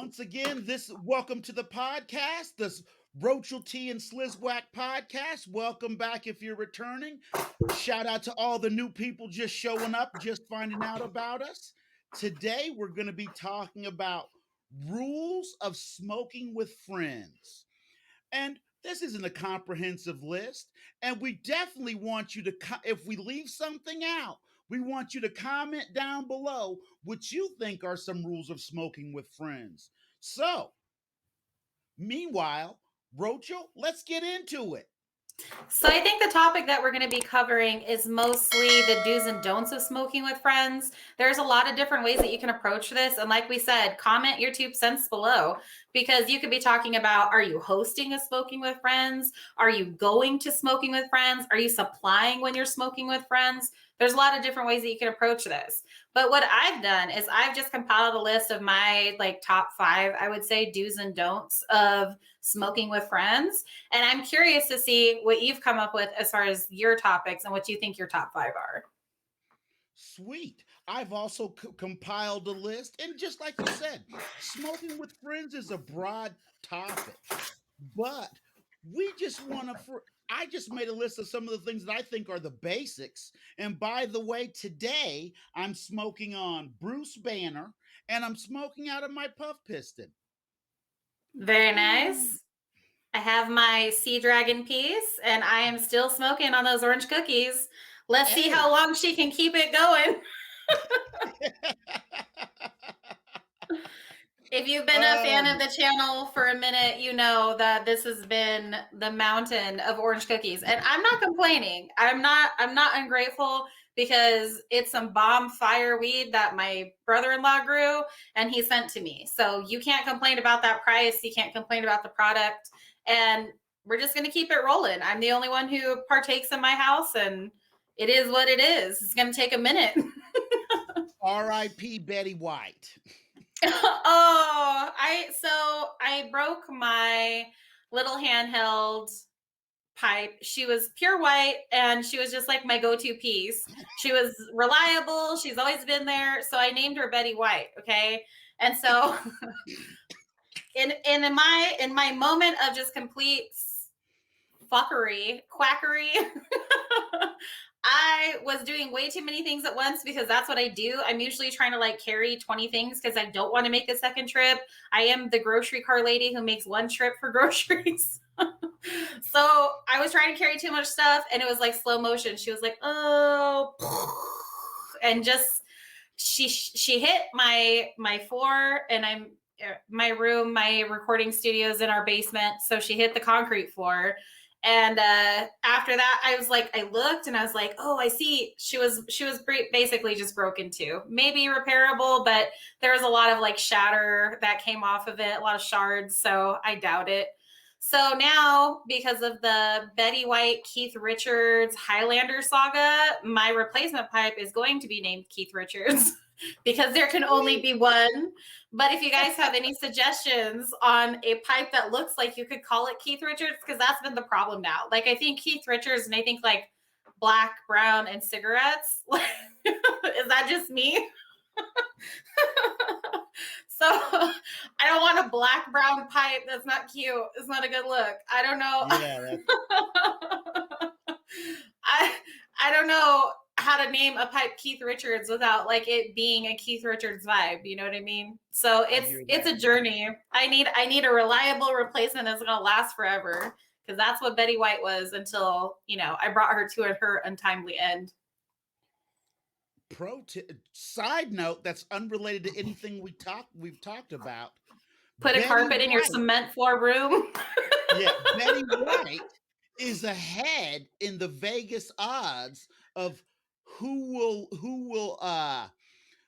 Once again, welcome to the podcast, this Roachel, Teaa, and Slizwaq podcast. Welcome back if you're returning. Shout out to all the new people just showing up, just finding out about us. Today, we're going to be talking about rules of smoking with friends. And this isn't a comprehensive list. And we definitely want you to, if we leave something out, we want you to comment down below what you think are some rules of smoking with friends. So, meanwhile, Roachel, let's get into it. So I think the topic that we're going to be covering is mostly the do's and don'ts of smoking with friends. There's a lot of different ways that you can approach this. And like we said, comment your 2 cents below, because you could be talking about, are you hosting a smoking with friends? Are you going to smoking with friends? Are you supplying when you're smoking with friends? There's a lot of different ways that you can approach this. But what I've done is I've just compiled a list of my top 5, I would say, do's and don'ts of smoking with friends. And I'm curious to see what you've come up with as far as your topics and what you think your top 5 are. Sweet. I've also compiled a list. And just like you said, smoking with friends is a broad topic. But we just want to. I just made a list of some of the things that I think are the basics. And by the way, today I'm smoking on Bruce Banner and I'm smoking out of my puff piston. Very nice. I have my Sea Dragon piece and I am still smoking on those orange cookies. Let's see how long she can keep it going. If you've been a fan of the channel for a minute, you know that this has been the mountain of orange cookies. And I'm not complaining. I'm not ungrateful, because it's some bomb fire weed that my brother-in-law grew and he sent to me. So you can't complain about that price. You can't complain about the product. And we're just going to keep it rolling. I'm the only one who partakes in my house, and it is what it is. It's going to take a minute. R.I.P. Betty White. Oh, I broke my little handheld pipe. She was pure white and she was just like my go-to piece. She was reliable. She's always been there. So I named her Betty White. Okay. And so in my moment of just complete quackery, I was doing way too many things at once, because that's what I do. I'm usually trying to carry 20 things because I don't want to make a second trip. I am the grocery car lady who makes one trip for groceries. So I was trying to carry too much stuff and it was like slow motion. She was like, oh, and just she hit my floor, and my room, my recording studio is in our basement. So she hit the concrete floor. And after that, I looked and I was like, oh, I see. She was basically just broken too. Maybe repairable, but there was a lot of shatter that came off of it, a lot of shards. So I doubt it. So now, because of the Betty White, Keith Richards, Highlander saga, my replacement pipe is going to be named Keith Richards. Because there can only be one. But if you guys have any suggestions on a pipe that looks like you could call it Keith Richards, because that's been the problem now. I think Keith Richards, and I think black, brown, and cigarettes. Is that just me? So I don't want a black, brown pipe. That's not cute. It's not a good look. I don't know. Yeah. I don't know how to name a pipe Keith Richards without it being a Keith Richards vibe. You know what I mean? So it's a journey. I need a reliable replacement that's going to last forever, because that's what Betty White was until, I brought her to her untimely end. Side note that's unrelated to anything we've talked about. Put a carpet in your cement floor room. Yeah, Betty White is ahead in the Vegas odds of who will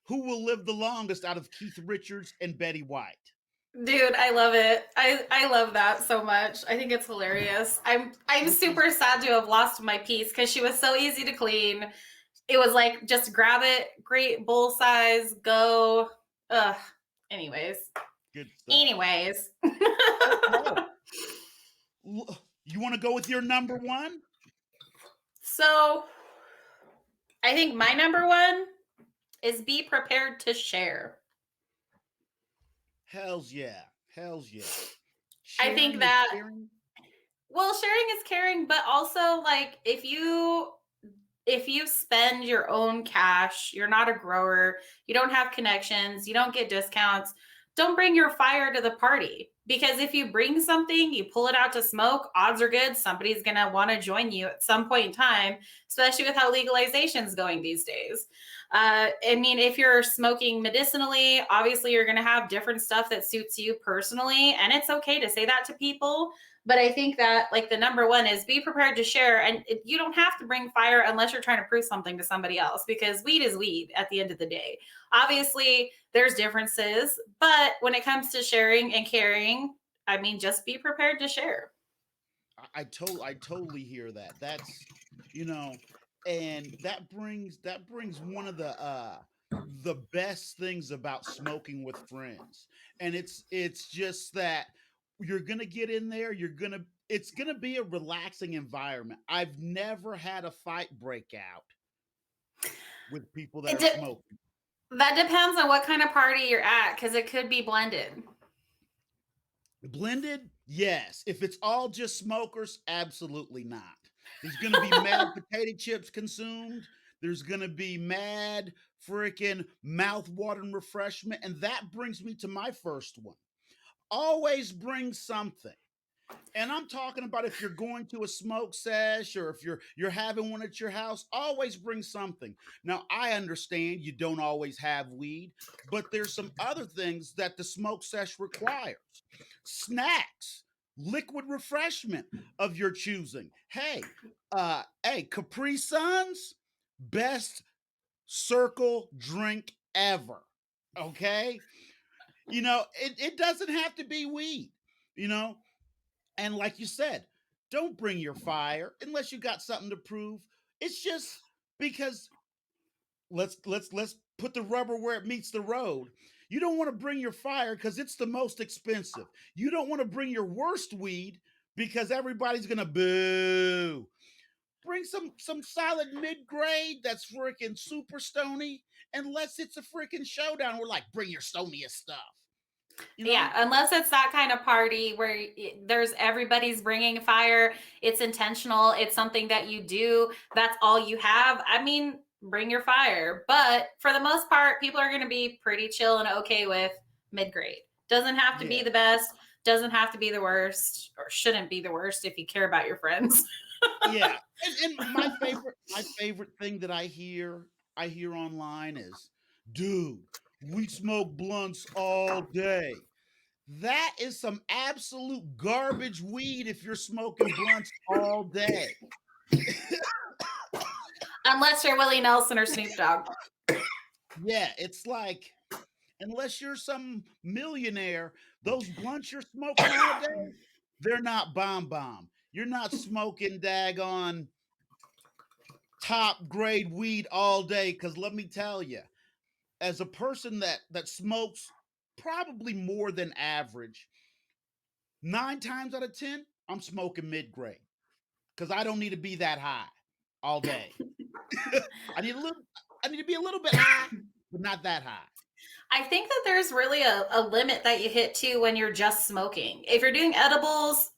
live the longest out of Keith Richards and Betty White. Dude, I love it. I love that so much. I think it's hilarious. I'm super sad to have lost my piece, because she was so easy to clean. It was just grab it, great bowl size, go. Ugh. Anyways. Good stuff. Anyways. You want to go with your number 1? So I think my number 1 is be prepared to share. Hells yeah. Hells yeah. I think Sharing is that, caring. well, sharing is caring, but also like if you spend your own cash, you're not a grower, you don't have connections, you don't get discounts, don't bring your fire to the party. Because if you bring something, you pull it out to smoke, odds are good somebody's going to want to join you at some point in time, especially with how legalization is going these days. I mean, if you're smoking medicinally, obviously you're going to have different stuff that suits you personally. And it's okay to say that to people. But I think that like the number one is be prepared to share, and you don't have to bring fire unless you're trying to prove something to somebody else, because weed is weed at the end of the day. Obviously there's differences, but when it comes to sharing and caring, I mean, just be prepared to share. I totally hear that. That's you know, and that brings one of the best things about smoking with friends. And it's just that you're gonna get in there, it's gonna be a relaxing environment. I've never had a fight break out with people that It are de- smoking. that depends on what kind of party you're at, because it could be blended. Blended, yes. If it's all just smokers, absolutely not. There's going to be mad potato chips consumed. There's going to be mad freaking mouth-watering refreshment. And that brings me to my first one. Always bring something. And I'm talking about if you're going to a smoke sesh or if you're having one at your house, always bring something. Now, I understand you don't always have weed, but there's some other things that the smoke sesh requires. Snacks, liquid refreshment of your choosing. Hey, Capri Suns, best circle drink ever. Okay? It doesn't have to be weed, you know, and like you said, don't bring your fire unless you got something to prove. It's just because let's put the rubber where it meets the road. You don't want to bring your fire because it's the most expensive. You don't want to bring your worst weed because everybody's gonna boo. Bring some solid mid grade that's freaking super stony, unless it's a freaking showdown. We're like, bring your stoniest stuff, you Yeah, know? unless it's that kind of party where there's everybody's bringing fire, it's intentional, it's something that you do, that's all you have. I mean, bring your fire. But for the most part, people are going to be pretty chill and okay with mid grade. Doesn't have to be Yeah. the best, doesn't have to be the worst, or shouldn't be the worst if you care about your friends. Yeah, and my favorite thing that I hear online is, dude, we smoke blunts all day. That is some absolute garbage weed if you're smoking blunts all day. Unless you're Willie Nelson or Snoop Dogg. Yeah, it's like unless you're some millionaire, those blunts you're smoking all day, they're not bomb. You're not smoking daggone top grade weed all day. Cause let me tell you, as a person that smokes probably more than average, 9 times out of 10, I'm smoking mid grade because I don't need to be that high all day. I need a little. I need to be a little bit high, but not that high. I think that there's really a limit that you hit too when you're just smoking. If you're doing edibles,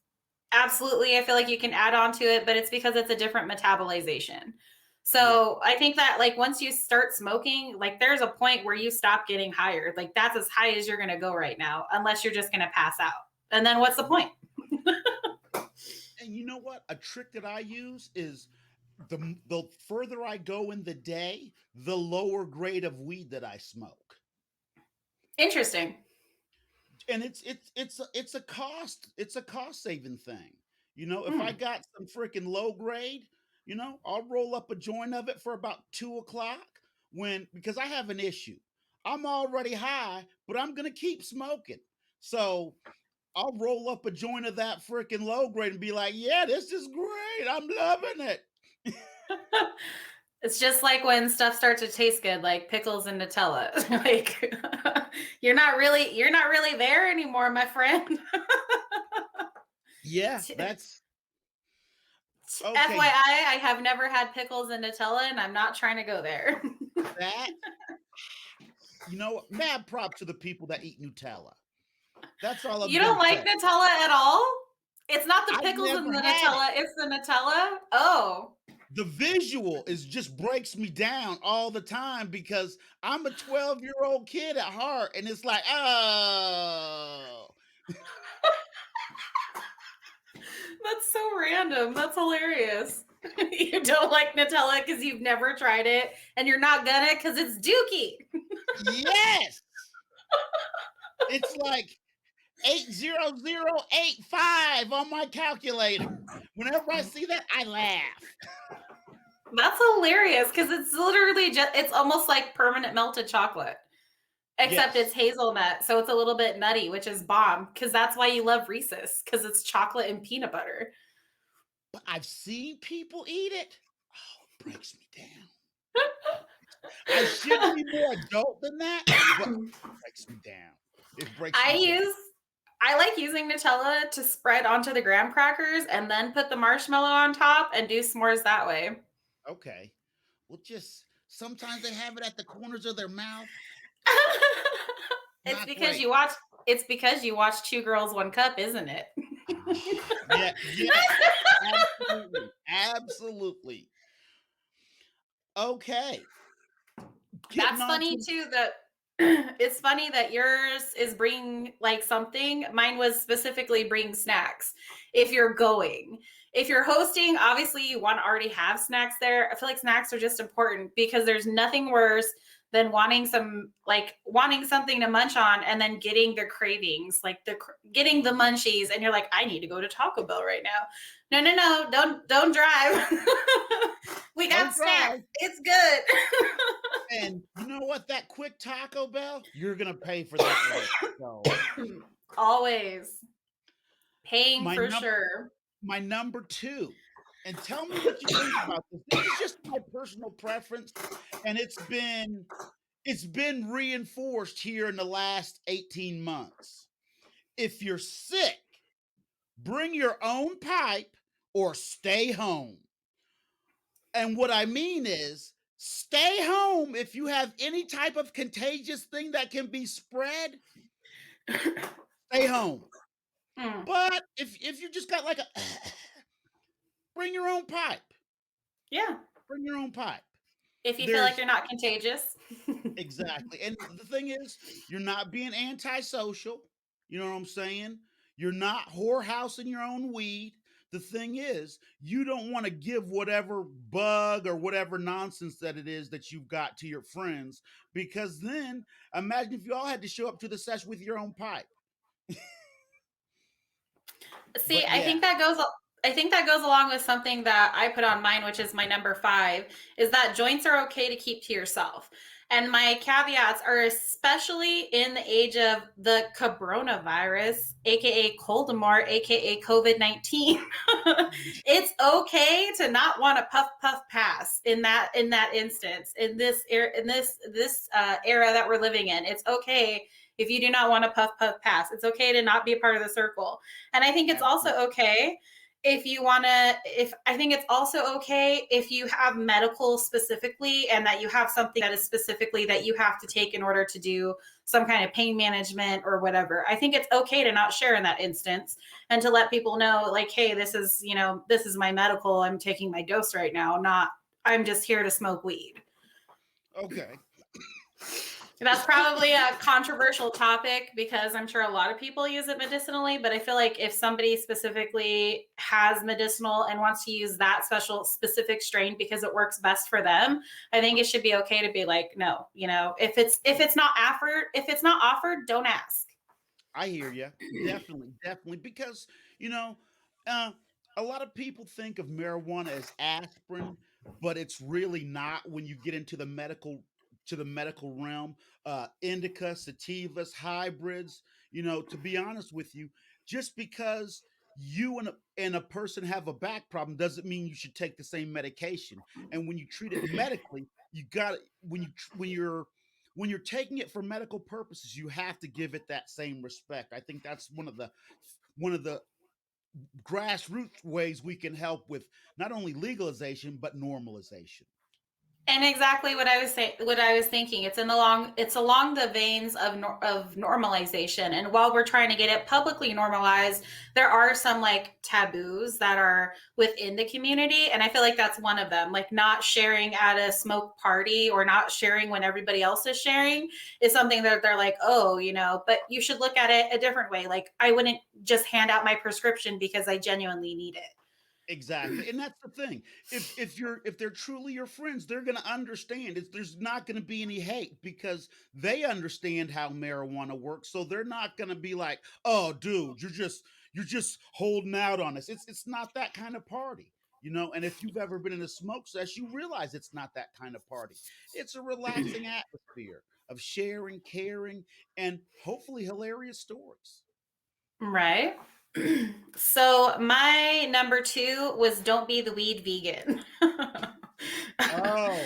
absolutely, I feel like you can add on to it, but it's because it's a different metabolization. Yeah, So I think that like once you start smoking, like there's a point where you stop getting higher. Like that's as high as you're going to go right now, unless you're just going to pass out. And then what's the yeah. point? And you know what? A trick that I use is the further I go in the day, the lower grade of weed that I smoke. Interesting. And it's a cost saving thing. If I Hmm. got some freaking low grade, I'll roll up a joint of it for about 2 o'clock when because I have an issue. I'm already high, but I'm gonna keep smoking. So I'll roll up a joint of that freaking low grade and be like, yeah, this is great. I'm loving it. It's just like when stuff starts to taste good, like pickles and Nutella. Like you're not really there anymore, my friend. Yeah, that's okay. FYI, I have never had pickles and Nutella, and I'm not trying to go there. That mad props to the people that eat Nutella. That's all I'm You gonna don't like say. Nutella at all? It's not the I've pickles in never the had it. Nutella, it's the Nutella? Oh. The visual is just breaks me down all the time because I'm a 12-year-old kid at heart, and it's like, oh, That's so random. That's hilarious. You don't like Nutella because you've never tried it, and you're not gonna because it's dookie. yes, it's like 80085 on my calculator. Whenever I see that, I laugh. That's hilarious because it's literally just, it's almost like permanent melted chocolate, except it's Yes, hazelnut. So it's a little bit nutty, which is bomb because that's why you love Reese's because it's chocolate and peanut butter. but I've seen people eat it. Oh, it breaks me down. I should be more adult than that, but it breaks me down. It breaks I me down. use I like using Nutella to spread onto the graham crackers and then put the marshmallow on top and do s'mores that way. Okay. Well, just sometimes they have it at the corners of their mouth. It's Not because great. you watch it's because you watch Two Girls One Cup, isn't it? Yeah, yes. Absolutely. Absolutely. Okay. Getting That's on funny to too that it's funny that yours is bring like something. Mine was specifically bring snacks if you're going. If you're hosting, obviously you want to already have snacks there. I feel like snacks are just important because there's nothing worse than wanting something to munch on and then getting the cravings, like getting the munchies and you're like, I need to go to Taco Bell right now. No, don't drive. We got don't snacks. drive. It's good. And you know what? That quick Taco Bell, you're gonna pay for that later. So Always paying my for num sure. my number two, and tell me what you think about this. This is just my personal preference, and it's been reinforced here in the last 18 months. If you're sick, bring your own pipe or stay home. And what I mean is, stay home if you have any type of contagious thing that can be spread, stay home. Mm, But if you just got like a bring your own pipe. yeah. Bring your own pipe. If you feel like There's you're not contagious. exactly. And the thing is, you're not being antisocial. You know what I'm saying? You're not whorehousing your own weed. The thing is, you don't want to give whatever bug or whatever nonsense that it is that you've got to your friends, because then imagine if you all had to show up to the sesh with your own pipe. See, But yeah, I think that goes along with something that I put on mine, which is my number 5, is that joints are okay to keep to yourself. And my caveats are especially in the age of the coronavirus, aka Coldemar, aka COVID-19. It's okay to not want to puff pass in that instance in this era that we're living in. It's okay if you do not want to puff pass. It's okay to not be a part of the circle. And I think it's also absolutely. okay if you want to, if I think it's also okay if you have medical specifically and that you have something that is specifically that you have to take in order to do some kind of pain management or whatever. I think it's okay to not share in that instance and to let people know, like, hey, this is my medical. I'm taking my dose right now, not I'm just here to smoke weed. Okay. That's probably a controversial topic because I'm sure a lot of people use it medicinally, but I feel like if somebody specifically has medicinal and wants to use that specific strain because it works best for them, I think it should be okay to be like, no, if it's not offered, don't ask. I hear you. Definitely, definitely. Because, you know, uh, a lot of people think of marijuana as aspirin, but it's really not when you get into the medical realm. Indica, sativas, hybrids, to be honest with you, just because you and a person have a back problem doesn't mean you should take the same medication. And when you treat it medically, you got to when you're taking it for medical purposes, you have to give it that same respect. I think that's one of the grassroots ways we can help with not only legalization but normalization. And exactly what I was saying, what I was thinking. It's along the veins of normalization. And while we're trying to get it publicly normalized, there are some like taboos that are within the community, and I feel like that's one of them. Like not sharing at a smoke party or not sharing when everybody else is sharing is something that they're like, oh, but you should look at it a different way. Like I wouldn't just hand out my prescription because I genuinely need it. Exactly, and that's the thing. If they're truly your friends, they're going to understand. There's not going to be any hate because they understand how marijuana works. So they're not going to be like, "Oh, dude, you're just holding out on us." It's not that kind of party, you know. And if you've ever been in a smoke sesh, you realize it's not that kind of party. It's a relaxing atmosphere of sharing, caring, and hopefully hilarious stories. Right. So my number two was don't be the weed vegan. Oh,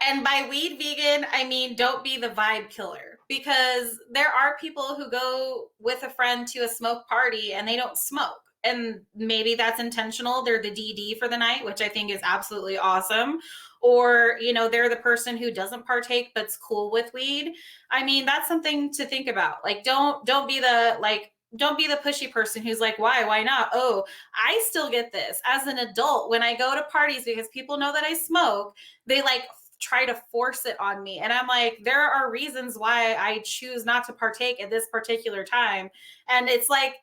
And by weed vegan, I mean don't be the vibe killer because there are people who go with a friend to a smoke party and they don't smoke. And maybe that's intentional. They're the DD for the night, which I think is absolutely awesome. Or, they're the person who doesn't partake but's cool with weed. I mean, that's something to think about. Like don't be the don't be the pushy person who's like, why not? Oh, I still get this as an adult when I go to parties because people know that I smoke. They like try to force it on me. And I'm like, there are reasons why I choose not to partake at this particular time. And it's like,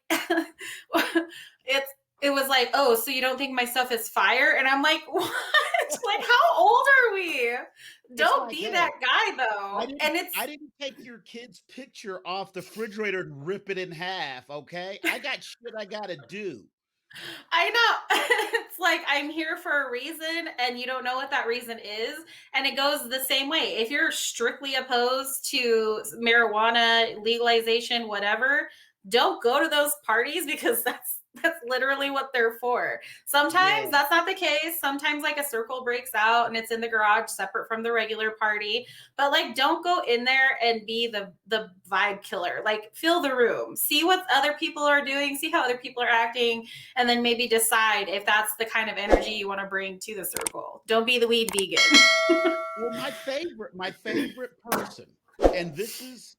it's, it was like, oh, so you don't think my stuff is fire? And I'm like, what? Like, how old are we? it's Don't like, be hey, that guy I though. didn't And it's, I didn't take your kid's picture off the refrigerator and rip it in half, okay? I got shit I gotta do. I know. It's like I'm here for a reason and you don't know what that reason is. And it goes the same way. If you're strictly opposed to marijuana legalization, whatever, don't go to those parties because that's literally what they're for. Sometimes Yeah, that's not the case. Sometimes like a circle breaks out and it's in the garage separate from the regular party. But like don't go in there and be the vibe killer. Like fill the room. See what other people are doing, see how other people are acting, and then maybe decide if that's the kind of energy you want to bring to the circle. Don't be the weed vegan. well, my favorite person, and this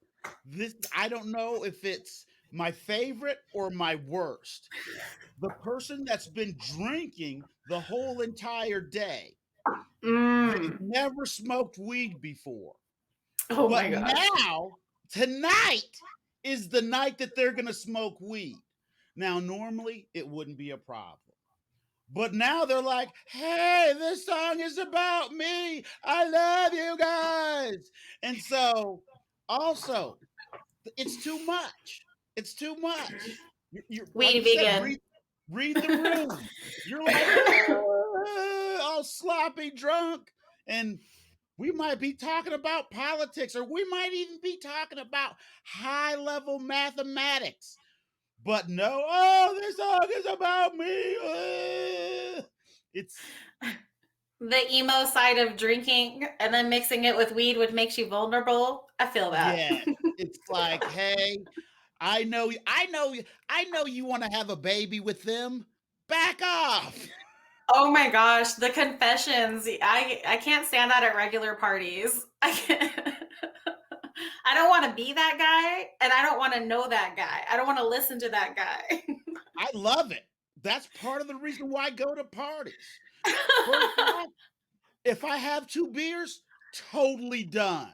I don't know if it's my favorite or my worst. The person that's been drinking the whole entire day. They've Mm. never smoked weed before. Oh But my gosh. now, tonight is the night that they're going to smoke weed. Now, normally it wouldn't be a problem. But now they're like, hey, this song is about me. I love you guys. And so, also, it's too much. It's too much. You're like Weed you said, vegan. read the room. You're like, all sloppy drunk. And we might be talking about politics, or we might even be talking about high level mathematics. But no, oh, this song is about me. It's The emo side of drinking and then mixing it with weed, which makes you vulnerable. I feel that. yeah, it's like, hey, I know you want to have a baby with them. Back off. Oh my gosh, the confessions. I can't stand that at regular parties. I can't. I don't want to be that guy and I don't want to know that guy. I don't want to listen to that guy. I love it. That's part of the reason why I go to parties. First off, if I have 2 beers, totally done.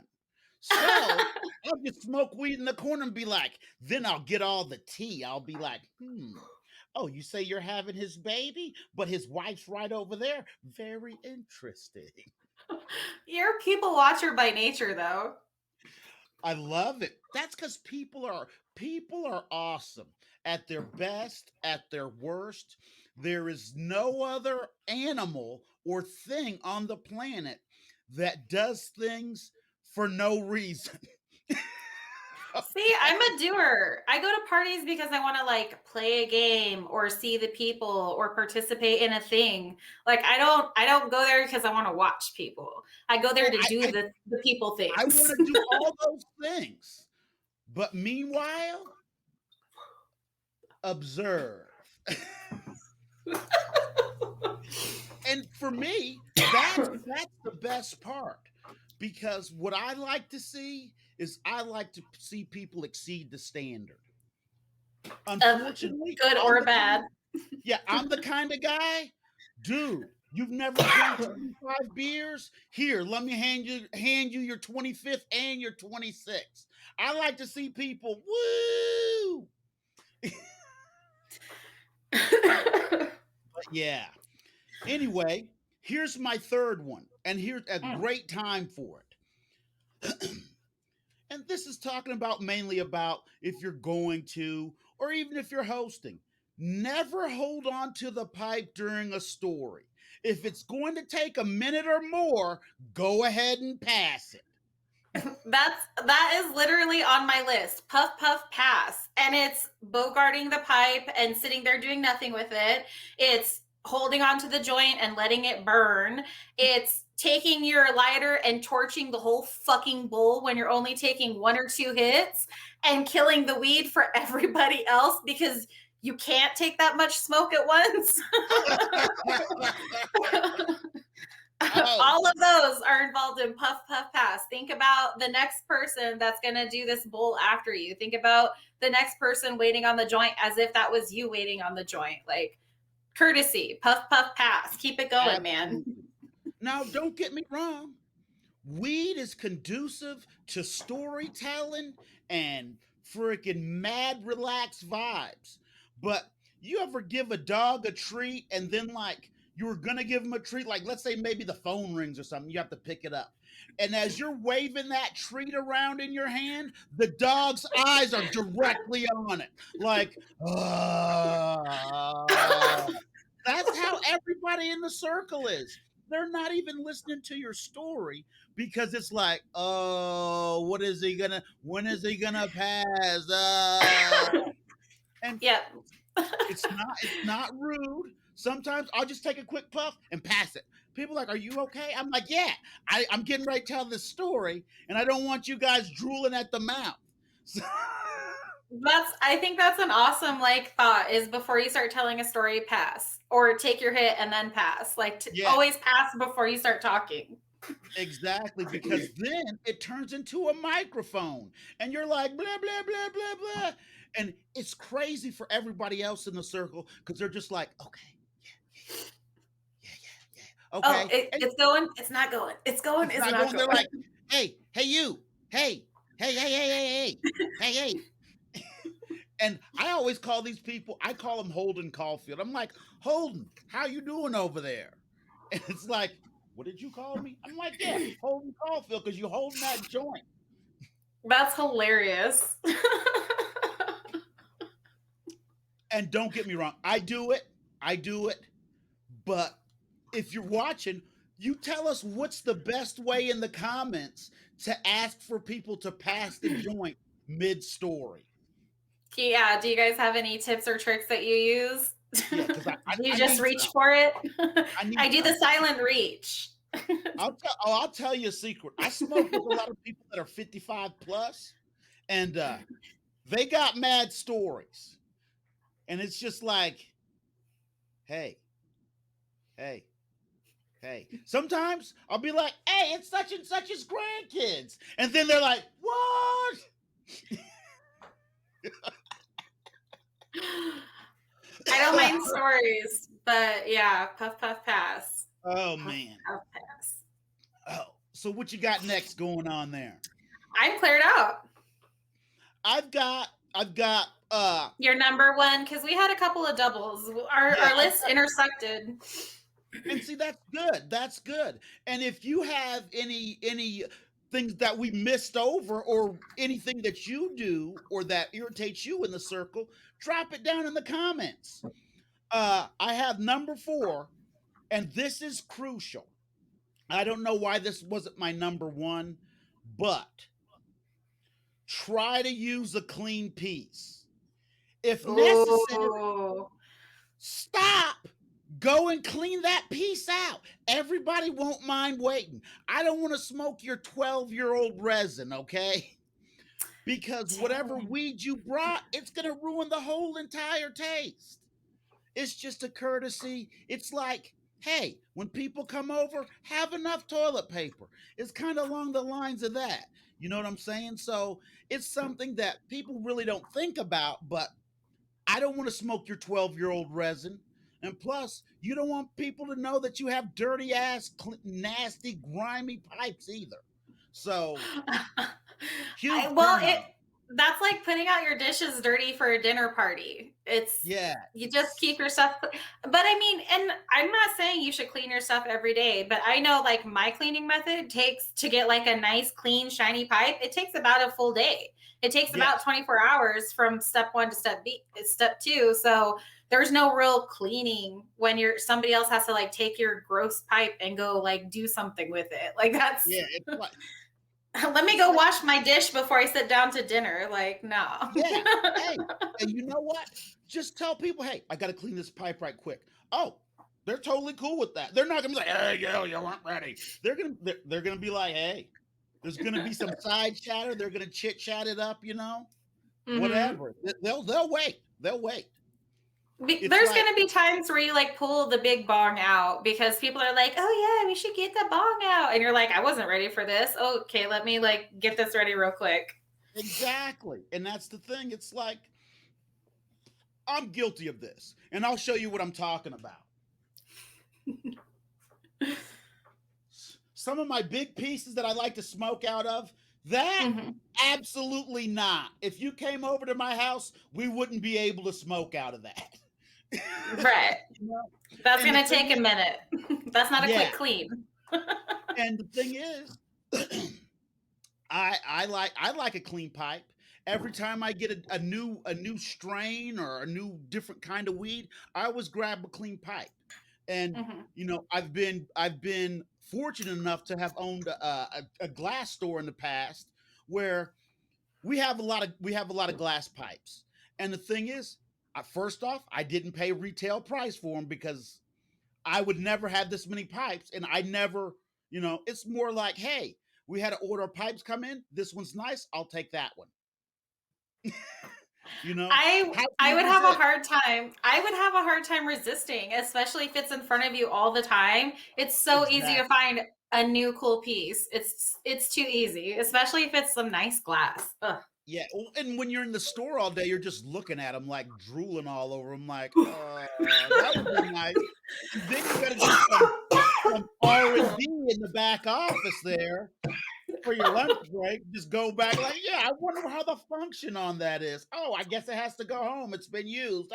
So I'll just smoke weed in the corner and be like, then I'll get all the tea. I'll be like, oh, you say you're having his baby, but his wife's right over there? Very interesting. You're a people watcher by nature though. I love it. That's because people are awesome at their best, at their worst. There is no other animal or thing on the planet that does things for no reason. See, I'm a doer. I go to parties because I want to like play a game or see the people or participate in a thing. Like I don't go there because I want to watch people. I go there Oh, to do the people I things. want to do all those things. But meanwhile, observe. And for me, that's the best part, because what I like to see is I like to see people exceed the standard. Of Unfortunately, good or bad. I'm the kind of guy, dude. You've never drank 25 beers? Here, let me hand you your 25th and your 26th. I like to see people, woo! But yeah. Anyway, here's my third one, and here's a great time for it. And this is talking about mainly about if you're going to, or even if you're hosting, never hold on to the pipe during a story. If it's going to take a minute or more, go ahead and pass it. That is literally on my list. Puff puff pass. And it's bogarting the pipe and sitting there doing nothing with it. It's holding onto the joint and letting it burn. It's taking your lighter and torching the whole fucking bowl when you're only taking 1 or 2 hits and killing the weed for everybody else because you can't take that much smoke at once. Oh, All of those are involved in puff puff pass. Think about the next person that's going to do this bowl after you. Think about the next person waiting on the joint as if that was you waiting on the joint. Like, courtesy, puff puff pass. Keep it going, man. absolutely. Now, don't get me wrong. Weed is conducive to storytelling and freaking mad relaxed vibes. But you ever give a dog a treat and then like you were gonna give him a treat, like let's say maybe the phone rings or something, you have to pick it up. And as you're waving that treat around in your hand, the dog's eyes are directly on it. Like, that's how everybody in the circle is. They're not even listening to your story because it's like, oh, when is he gonna pass? And Yep. it's not rude. Sometimes I'll just take a quick puff and pass it. People are like, are you okay? I'm like, yeah, I'm getting ready to tell this story, and I don't want you guys drooling at the mouth. So, I think that's an awesome like thought is before you start telling a story, pass. Or take your hit and then pass. Like yeah, always pass before you start talking. exactly, because then it turns into a microphone and you're like, blah, blah, blah, blah, blah. And it's crazy for everybody else in the circle because they're just like, okay, yeah, yeah, yeah, Oh, okay. And it's going, it's not going. It's going, it's it's not not going, they're going. like, hey, you, hey. And I always call these people, I call them Holden Caulfield. I'm like, Holden, how you doing over there? And it's like, what did you call me? I'm like, yeah, Holden Caulfield, because you're holding that joint. That's hilarious. And don't get me wrong, I do it. But if you're watching, you tell us what's the best way in the comments to ask for people to pass the joint mid-story. Yeah, do you guys have any tips or tricks that you use? Yeah, because Do you I just need reach some. for it? I need I do the some. silent reach. I'll tell you a secret. I smoke with a lot of people that are 55 plus, and they got mad stories. And it's just like, hey, hey, hey. Sometimes I'll be like, hey, it's such and such's grandkids. And then they're like, what? I don't mind stories, but yeah, puff puff pass. Oh Puff man. puff pass. Oh, so what you got next going on there? I'm cleared out. I've got Your number one, because we had a couple of doubles. yeah, Our lists intersected. and see that's good. That's good. And if you have any things that we missed over or anything that you do or that irritates you in the circle, drop it down in the comments. I have number 4, and this is crucial. I don't know why this wasn't my number 1, but try to use a clean piece. If necessary, Oh, stop. Go and clean that piece out. Everybody won't mind waiting. I don't want to smoke your 12-year-old resin, okay? Because whatever dang. weed you brought, it's going to ruin the whole entire taste. It's just a courtesy. It's like, hey, when people come over, have enough toilet paper. It's kind of along the lines of that. You know what I'm saying? So it's something that people really don't think about, but I don't want to smoke your 12-year-old resin. And plus, you don't want people to know that you have dirty ass, nasty, grimy pipes either. So, huge Well, turn it on. that's like putting out your dishes dirty for a dinner party. It's Yeah, you just it's keep your stuff. But I mean, and I'm not saying you should clean your stuff every day, but I know like my cleaning method takes to get like a nice, clean, shiny pipe. It takes about a full day. It takes about yes, 24 hours from step one to step two. So there's no real cleaning when somebody else has to like take your gross pipe and go like do something with it. Like that's yeah. let me It's go like wash my dish before I sit down to dinner. Like, no. yeah. Hey, and you know what? Just tell people, hey, I got to clean this pipe right quick. Oh, they're totally cool with that. They're not gonna be like, hey, yo, you weren't ready. They're gonna be like, hey, there's gonna be some side chatter. They're gonna chit chat it up, hmm whatever. They'll wait. They'll wait. It's There's like going to be times where you like pull the big bong out because people are like, oh, yeah, we should get the bong out. And you're like, I wasn't ready for this. Okay, let me like get this ready real quick. exactly, and that's the thing. It's like I'm guilty of this, and I'll show you what I'm talking about. Some of my big pieces that I like to smoke out of, that hmm absolutely not. If you came over to my house, we wouldn't be able to smoke out of that. Right. You know? That's And going the to thing take a is, minute. That's not a yeah, quick clean. and the thing is, I like a clean pipe. Every time I get a new strain or a new different kind of weed, I always grab a clean pipe. And hmm I've been fortunate enough to have owned a glass store in the past where we have a lot of glass pipes. And the thing is, first off, I didn't pay retail price for them because I would never have this many pipes, and I never, it's more like, hey, we had to order pipes come in. This one's nice. I'll take that one. I How can I you would have a resist? hard time. I would have a hard time resisting, especially if it's in front of you all the time. It's so easy to Exactly. find a new cool piece. It's too easy, especially if it's some nice glass. Ugh. Yeah. Well, and when you're in the store all day, you're just looking at them like drooling all over them, like, that would be nice. And then you got to do some R&D in the back office there for your lunch break. Just go back like, yeah, I wonder how the function on that is. Oh, I guess it has to go home. It's been used.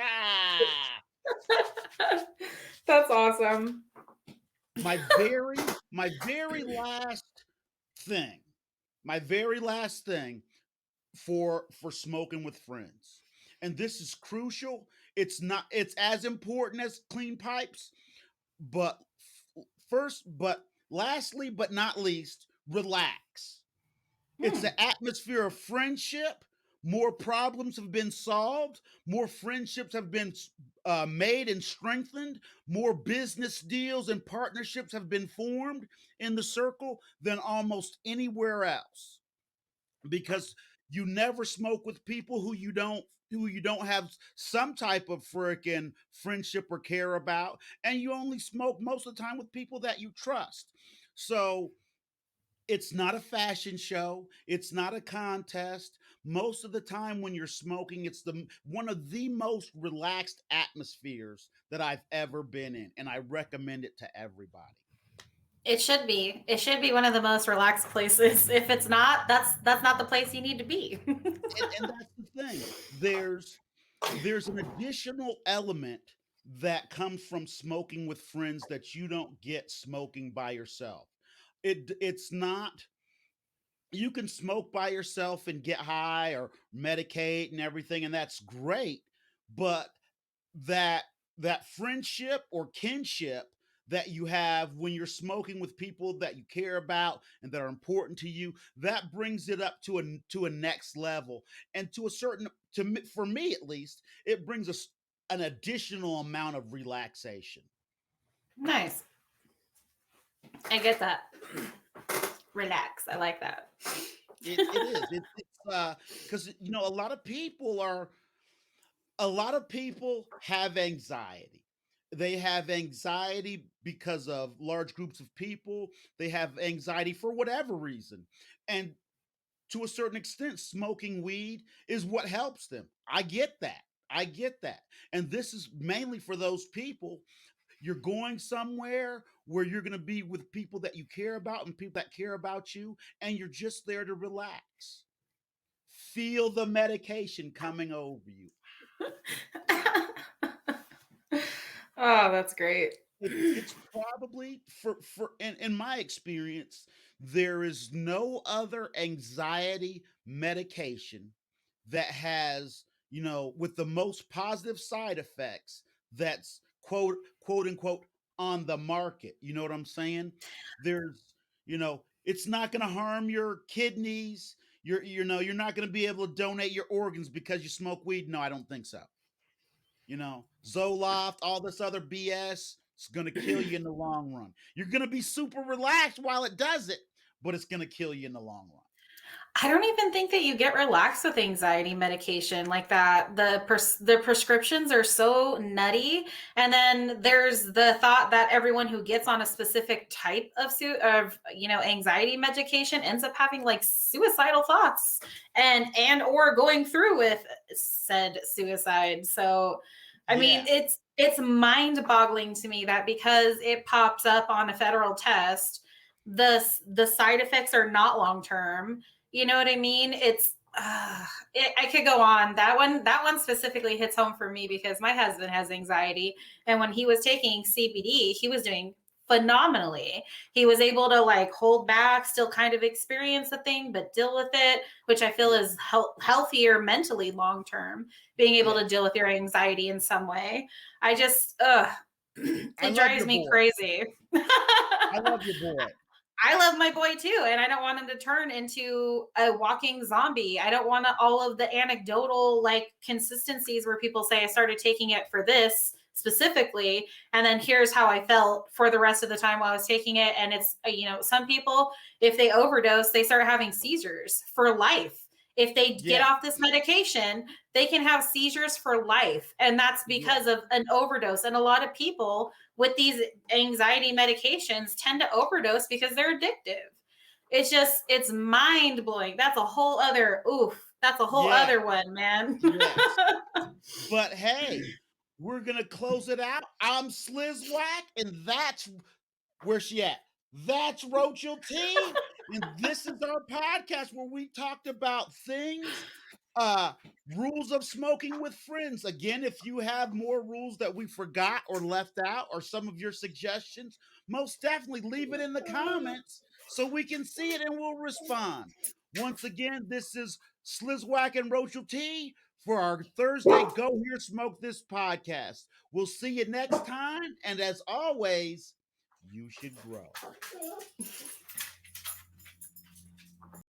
That's awesome. My very last thing, my very last thing for smoking with friends. And this is crucial. It's as important as clean pipes, but first, but lastly, but not least, relax. It's Hmm. the atmosphere of friendship. More problems have been solved. More friendships have been made and strengthened. More business deals and partnerships have been formed in the circle than almost anywhere else. Because you never smoke with people who you don't have some type of freaking friendship or care about, and you only smoke most of the time with people that you trust. So it's not a fashion show. It's not a contest. Most of the time when you're smoking, it's the one of the most relaxed atmospheres that I've ever been in, and I recommend it to everybody. It should be. It should be one of the most relaxed places. If it's not, that's not the place you need to be. And that's the thing. There's an additional element that comes from smoking with friends that you don't get smoking by yourself. It's not, you can smoke by yourself and get high or medicate and everything, and that's great, but that that friendship or kinship that you have when you're smoking with people that you care about and that are important to you, that brings it up to a next level. And to a certain, for me at least, it brings us an additional amount of relaxation. Nice. I get that. Relax. I like that. It is, it's because a lot of people have anxiety. They have anxiety because of large groups of people. They have anxiety for whatever reason. And to a certain extent, smoking weed is what helps them. I get that. I get that. And this is mainly for those people. You're going somewhere where you're going to be with people that you care about and people that care about you, and you're just there to relax. Feel the medication coming over you. Oh, that's great. It's probably for in my experience, there is no other anxiety medication that has, with the most positive side effects, that's quote unquote on the market. You know what I'm saying? There's, it's not going to harm your kidneys. You're not going to be able to donate your organs because you smoke weed. No, I don't think so. Zoloft, all this other BS, it's going to kill you in the long run. You're going to be super relaxed while it does it, but it's going to kill you in the long run. I don't even think that you get relaxed with anxiety medication like that. The prescriptions are so nutty, and then there's the thought that everyone who gets on a specific type of anxiety medication ends up having like suicidal thoughts and or going through with said suicide. So, I mean, Yeah. it's mind-boggling to me that because it pops up on a federal test, the side effects are not long-term. You know what I mean? I could go on. That one specifically hits home for me because my husband has anxiety, and when he was taking CBD, he was doing phenomenally. He was able to like hold back, still kind of experience the thing, but deal with it, which I feel Yeah. is healthier mentally long term. Being able Yeah. to deal with your anxiety in some way. I just, I it love drives your me boy. crazy. I love your boy. I love my boy too, and I don't want him to turn into a walking zombie. I don't want all of the anecdotal like consistencies where people say I started taking it for this specifically, and then here's how I felt for the rest of the time while I was taking it. And it's some people, if they overdose, they start having seizures for life. If they get Yeah. off this medication, they can have seizures for life, and that's Yeah. because of an overdose. And a lot of people with these anxiety medications tend to overdose because they're addictive. It's mind blowing. That's a whole other That's a whole Yeah. other one, man. Yes. But hey, we're gonna close it out. I'm Slizwaq, and that's where she at. That's Roachel T. And this is our podcast where we talked about things, uh, rules of smoking with friends. Again, if you have more rules that we forgot or left out, or some of your suggestions, most definitely leave it in the comments so we can see it and we'll respond. Once again, this is Slizwaq and Roachel T for our Thursday Go Here Smoke This podcast. We'll see you next time. And as always, you should grow.